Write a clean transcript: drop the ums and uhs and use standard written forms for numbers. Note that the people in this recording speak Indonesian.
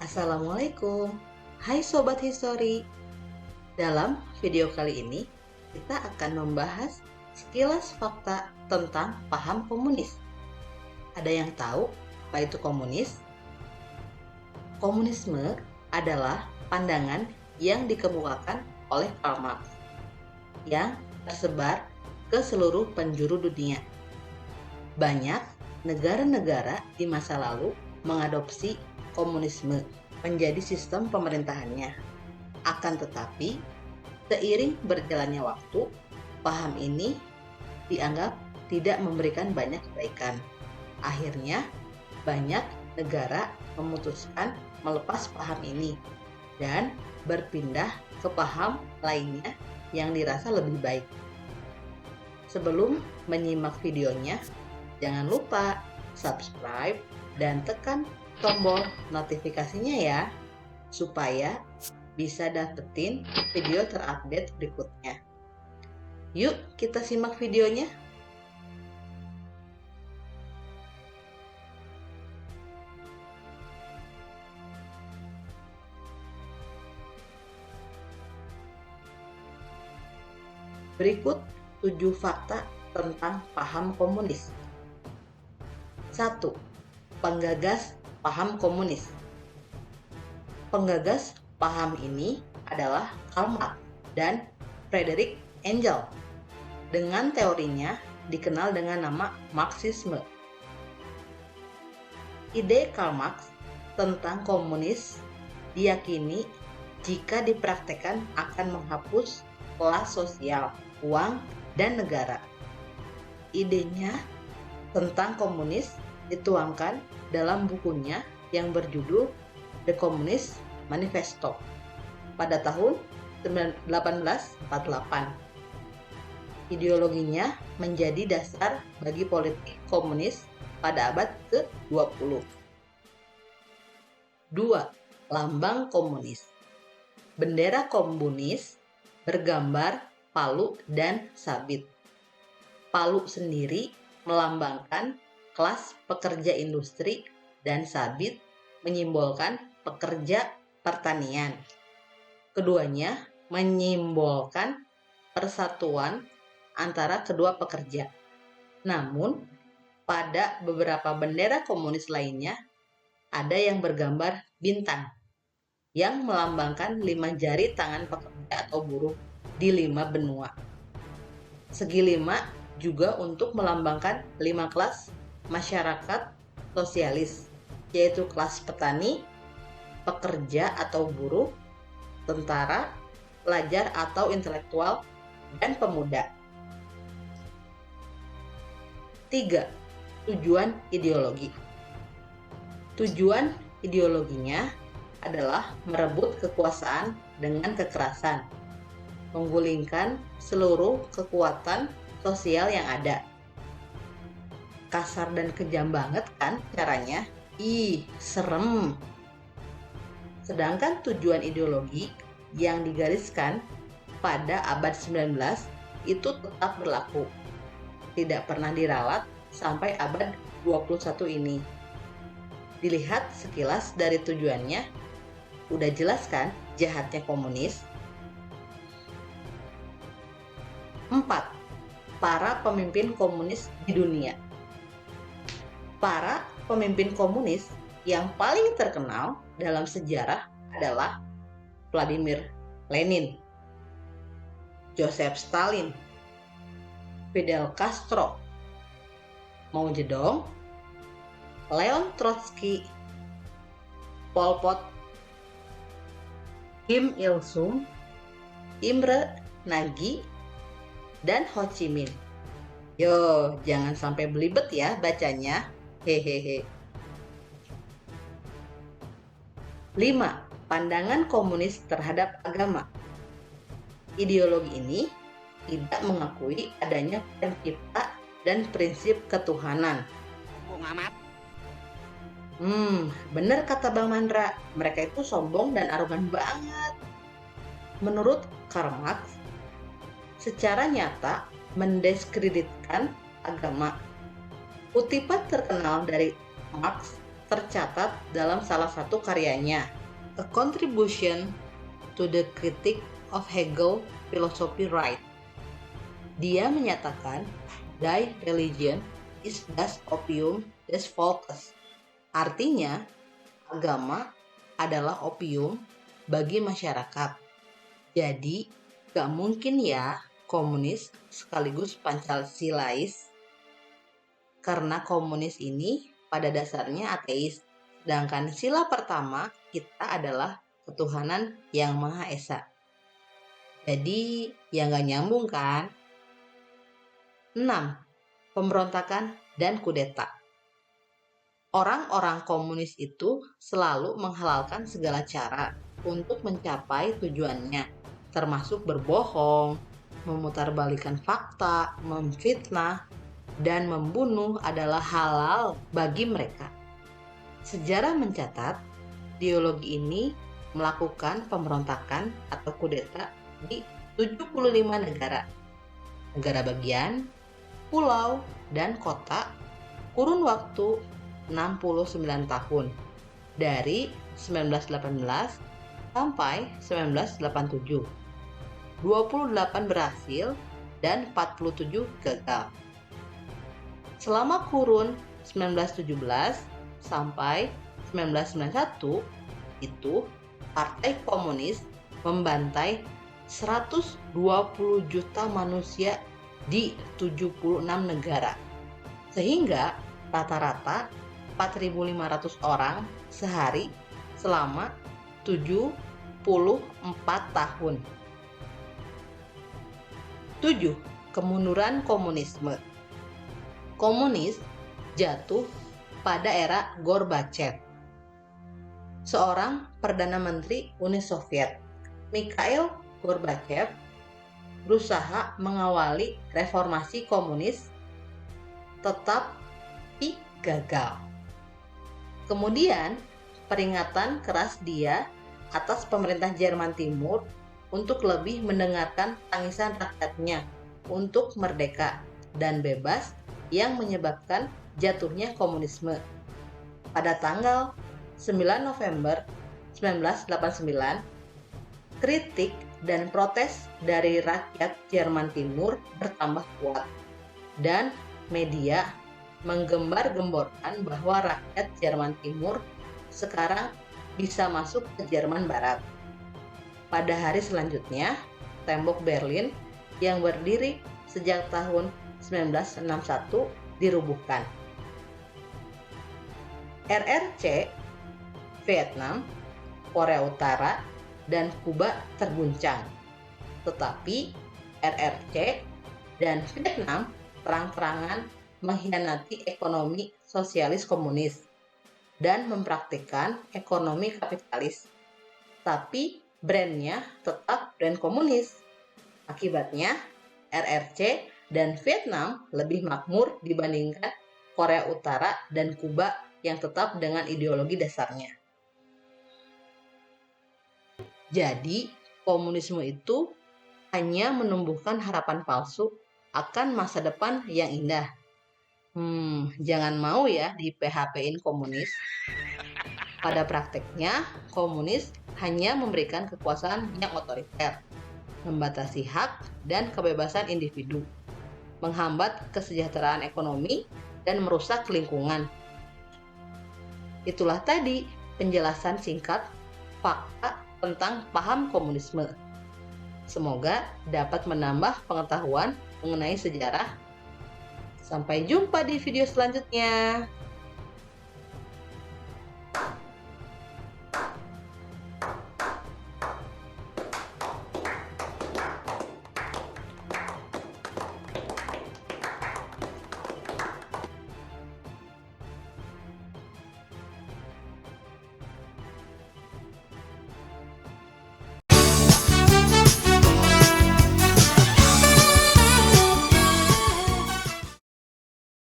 Assalamualaikum, hai Sobat Histori. Dalam video kali ini, kita akan membahas sekilas fakta tentang paham komunis. Ada yang tahu apa itu komunis? Komunisme adalah pandangan yang dikemukakan oleh Karl Marx yang tersebar ke seluruh penjuru dunia. Banyak negara-negara di masa lalu mengadopsi komunisme menjadi sistem pemerintahannya. Akan tetapi, seiring berjalannya waktu, paham ini dianggap tidak memberikan banyak kebaikan. Akhirnya, banyak negara memutuskan melepas paham ini dan berpindah ke paham lainnya yang dirasa lebih baik. Sebelum menyimak videonya, jangan lupa subscribe dan tekan tombol notifikasinya ya, supaya bisa dapetin video terupdate berikutnya. Yuk kita simak videonya. Berikut 7 fakta tentang paham komunis. 1. Penggagas paham komunis. Penggagas paham ini adalah Karl Marx dan Friedrich Engels. Dengan teorinya dikenal dengan nama Marxisme. Ide Karl Marx tentang komunis diyakini jika dipraktekkan akan menghapus kelas sosial, uang, dan negara. Idenya tentang komunis dituangkan dalam bukunya yang berjudul The Communist Manifesto pada tahun 1848. Ideologinya menjadi dasar bagi politik komunis pada abad ke-20. 2. Lambang komunis. Bendera komunis bergambar palu dan sabit. Palu sendiri melambangkan kelas pekerja industri dan sabit menyimbolkan pekerja pertanian. Keduanya menyimbolkan persatuan antara kedua pekerja. Namun, pada beberapa bendera komunis lainnya ada yang bergambar bintang yang melambangkan 5 jari tangan pekerja atau buruh di 5 benua. Segi 5 juga untuk melambangkan 5 kelas masyarakat sosialis, yaitu kelas petani, pekerja atau buruh, tentara, pelajar atau intelektual, dan pemuda. 3. Tujuan ideologi. Tujuan ideologinya adalah merebut kekuasaan dengan kekerasan, menggulingkan seluruh kekuatan sosial yang ada. Kasar dan kejam banget kan caranya? Ih, serem. Sedangkan tujuan ideologi yang digariskan pada abad 19 itu tetap berlaku. Tidak pernah diralat sampai abad 21 ini. Dilihat sekilas dari tujuannya, udah jelas kan jahatnya komunis? 4. Para pemimpin komunis di dunia. Para pemimpin komunis yang paling terkenal dalam sejarah adalah Vladimir Lenin, Joseph Stalin, Fidel Castro, Mao Zedong, Leon Trotsky, Pol Pot, Kim Il-sung, Imre Nagy, dan Ho Chi Minh. Yo, jangan sampai belibet ya bacanya. Hehehe. 5. Pandangan komunis terhadap agama. Ideologi ini tidak mengakui adanya pencipta dan prinsip ketuhanan. Bener kata Bang Mandra, mereka itu sombong dan arogan banget. Menurut Karl Marx, secara nyata mendiskreditkan agama. Kutipan terkenal dari Marx tercatat dalam salah satu karyanya, A Contribution to the Critique of Hegel Philosophy Right. Dia menyatakan, "Thy religion is thus opium des volkes." Artinya, agama adalah opium bagi masyarakat. Jadi, gak mungkin ya komunis sekaligus Pancasilais, karena komunis ini pada dasarnya ateis. Sedangkan sila pertama kita adalah ketuhanan yang Maha Esa. Jadi, ya nggak nyambung kan? 6. Pemberontakan dan kudeta. Orang-orang komunis itu selalu menghalalkan segala cara untuk mencapai tujuannya, termasuk berbohong, memutarbalikkan fakta, memfitnah, dan membunuh adalah halal bagi mereka. Sejarah mencatat, ideologi ini melakukan pemberontakan atau kudeta di 75 negara. Negara bagian, pulau, dan kota kurun waktu 69 tahun dari 1918 sampai 1987. 28 berhasil dan 47 gagal. Selama kurun 1917 sampai 1991 itu Partai Komunis membantai 120 juta manusia di 76 negara. Sehingga rata-rata 4.500 orang sehari selama 74 tahun. 7. Kemunduran komunisme. Komunis jatuh pada era Gorbachev. Seorang Perdana Menteri Uni Soviet, Mikhail Gorbachev, berusaha mengawali reformasi komunis, tetapi gagal. Kemudian, peringatan keras dia atas pemerintah Jerman Timur untuk lebih mendengarkan tangisan rakyatnya untuk merdeka dan bebas yang menyebabkan jatuhnya komunisme. Pada tanggal 9 November 1989, kritik dan protes dari rakyat Jerman Timur bertambah kuat, dan media menggembar-gemborkan bahwa rakyat Jerman Timur sekarang bisa masuk ke Jerman Barat. Pada hari selanjutnya, tembok Berlin yang berdiri sejak tahun 1961 dirubuhkan. RRC, Vietnam, Korea Utara, dan Kuba terguncang. Tetapi RRC dan Vietnam terang-terangan mengkhianati ekonomi sosialis komunis dan mempraktikkan ekonomi kapitalis. Tapi brandnya tetap brand komunis. Akibatnya, RRC dan Vietnam lebih makmur dibandingkan Korea Utara dan Kuba yang tetap dengan ideologi dasarnya. Jadi, komunisme itu hanya menumbuhkan harapan palsu akan masa depan yang indah. Jangan mau ya di PHP-in komunis. Pada prakteknya, komunis hanya memberikan kekuasaan yang otoriter, membatasi hak dan kebebasan individu, menghambat kesejahteraan ekonomi, dan merusak lingkungan. Itulah tadi penjelasan singkat fakta tentang paham komunisme. Semoga dapat menambah pengetahuan mengenai sejarah. Sampai jumpa di video selanjutnya.